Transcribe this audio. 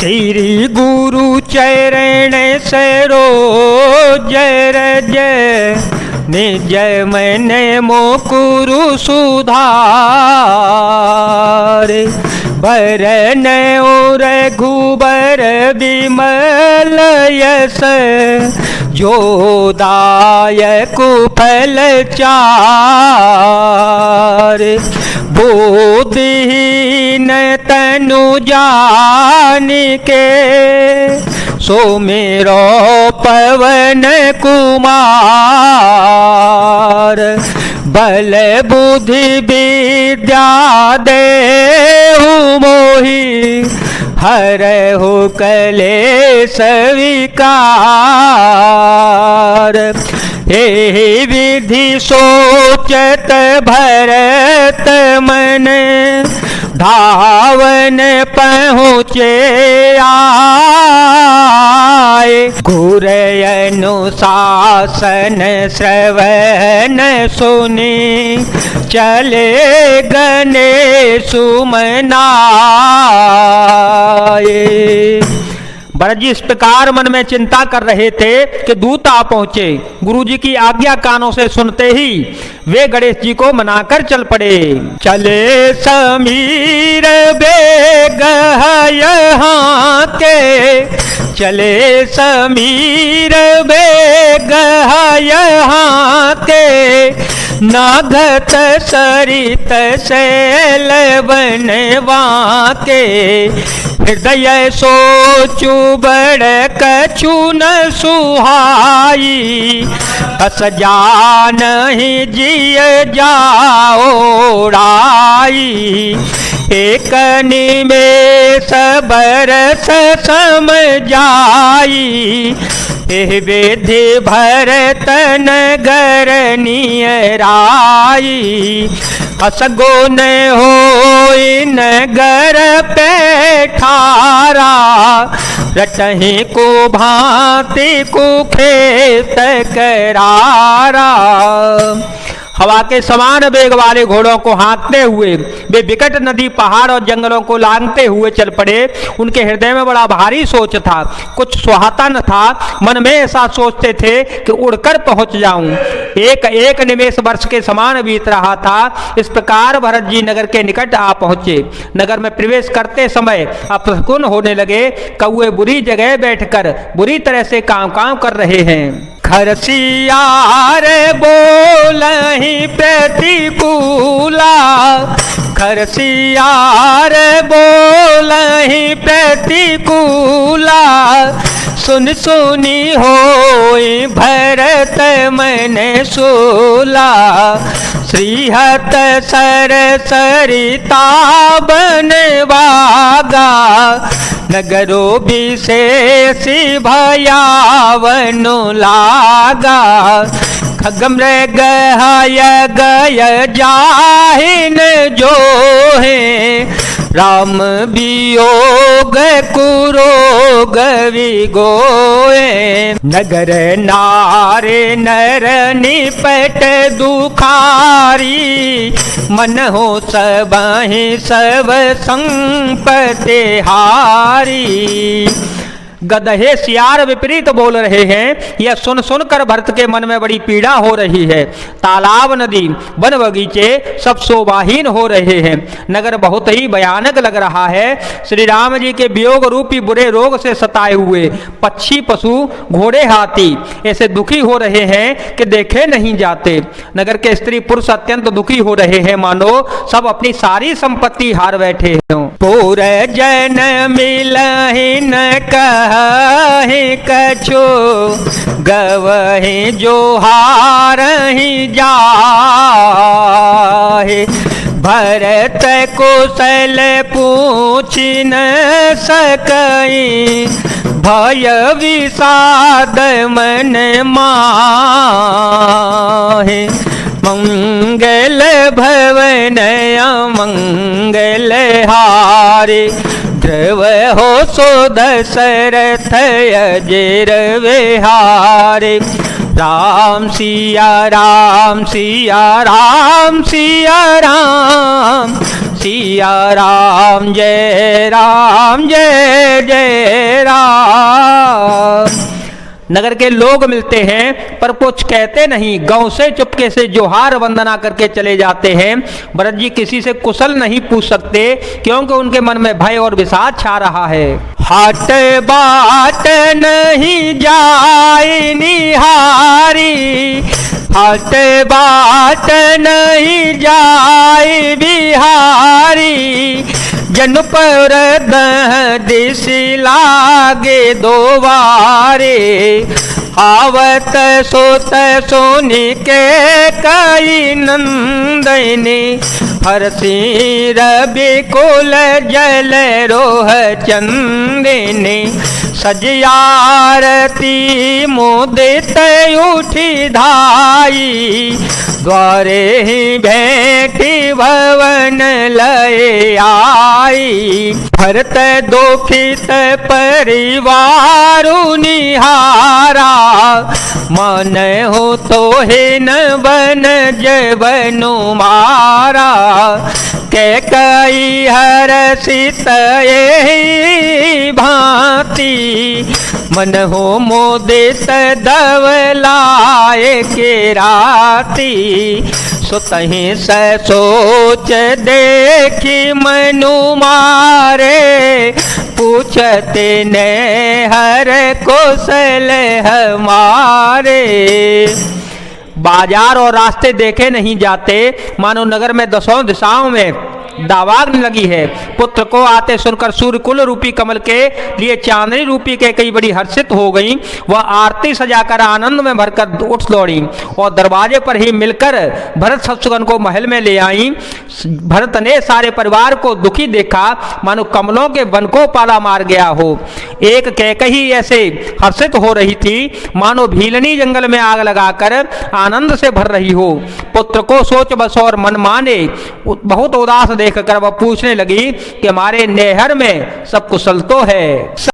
श्री गुरु चरण सरोज रज निज मन मोकुरु सुधार। भरन और रघुबर विमल यस जो दायक फल चार। बोधहीन तनु जान के सुमिरो पवन कुमार। बल बुद्धि विद्या देहु मोहि हरहु कलेश विकार। हे विधि सोचत भरत मन धावन पहुँचे आए। गुर अनुशासन श्रवण सुनि चले गणेश मनाए। भरत जी इस प्रकार मन में चिंता कर रहे थे कि दूत आ पहुंचे। गुरुजी की आज्ञा कानों से सुनते ही वे गणेश जी को मनाकर चल पड़े। चले समीर बेग यहाँ के, चले समीर बेग यहाँ के। नागत सरित शैल बनवा के, हृदय सोचु बड़ कछु न सुहाई। अस जानहि जिय जाओ राई। एक निमेष बरस सम जाई। विधि भरत नगर नियराई। असगुन होई नगर पे ठारा। रटहि को भांति कुखेत करारा। हवा के समान वेग वाले घोड़ों को हाँकते हुए वे विकट नदी पहाड़ और जंगलों को लांघते हुए चल पड़े। उनके हृदय में बड़ा भारी सोच था, कुछ सुहाता न था। मन में ऐसा सोचते थे कि उड़कर पहुंच जाऊं। एक एक निमेष वर्ष के समान बीत रहा था। इस प्रकार भरत जी नगर के निकट आ पहुंचे। नगर में प्रवेश करते समय अपशकुन होने लगे। कौए बुरी जगह बैठकर बुरी तरह से काम कर रहे हैं। खरसियार बोलहि प्रतिकूला। खरसियार बोलहि प्रतिकूला। सुन सुनी होई भरत मन सूला। श्रीहत सर सरिता बनवागा। नगरो विशेष भयावनु लागा। खगमृग हय गय जाहिन जो है। राम वियोग कुरोग विगोए। नगर नारे नर निपट दुखारी। मन हो सबहि सब संपत्ति हारी। गदहे सियार विपरीत बोल रहे हैं। यह सुन सुनकर भरत के मन में बड़ी पीड़ा हो रही है। तालाब नदी वन बगीचे सब शोभाहीन हो रहे हैं। नगर बहुत ही भयानक लग रहा है। श्री राम जी के वियोग रूपी बुरे रोग से सताए हुए पक्षी पशु घोड़े हाथी ऐसे दुखी हो रहे हैं कि देखे नहीं जाते। नगर के स्त्री पुरुष अत्यंत दुखी हो रहे हैं, मानो सब अपनी सारी संपत्ति हार बैठे हों। पूरे जन मिलहि न कहि कछु। गवहि जो हारहि जाहि। भरत कुशल पूछ न सकई। भय विषाद मन माहि। मंगल भवन अमंगल हारे। ध्रुव हो सो दशरथ अजेर विहारे। राम सिया राम सिया राम सिया राम। सिया राम जय राम जय जय राम। नगर के लोग मिलते हैं पर कुछ कहते नहीं, गांव से चुपके से जोहार वंदना करके चले जाते हैं। भरत जी किसी से कुशल नहीं पूछ सकते क्योंकि उनके मन में भय और विषाद छा रहा है। हट बाट नहीं जाए निहारी, हट बाट नहीं जाए बिहारी, जन पर दिश लागे दोबारे, आवत सोत सोनी के कई नंदनी, हरसी रवि कुल जल रोह चंदिनी, सजयारती मुदित उठी धाई, द्वारे ही भेटी भवन लय आई, भरत दुखित परिवारु निहारा, मन हो तो हे न बन जबनु मारा, के कई हरसित यही भांति, मन हो मोदित धवलाए के राती, सुतहि स सोच देखी मनु मारे, पूछते ने हर कुशल हमारे। बाजार और रास्ते देखे नहीं जाते, मानो नगर में दसों दिशाओं में दावाग्नि लगी है। पुत्र को आते सुनकर सूर्य कुल रूपी कमल के लिए चांदनी रूपी के कई बड़ी हर्षित हो गई। वह आरती सजाकर आनंद में भरकर उठ दौड़ी और दरवाजे पर ही मिलकर भरत शत्रुघ्न को महल में ले आई। भरत ने सारे परिवार को दुखी देखा, मानो कमलों के वन को पाला मार गया हो। एक कैकही ऐसे हर्षित हो रही थी मानो भीलनी जंगल में आग लगाकर आनंद से भर रही हो। पुत्र को सोच बस और मन माने बहुत उदास देखकर वह पूछने लगी कि हमारे नैहर में सब कुशल तो है।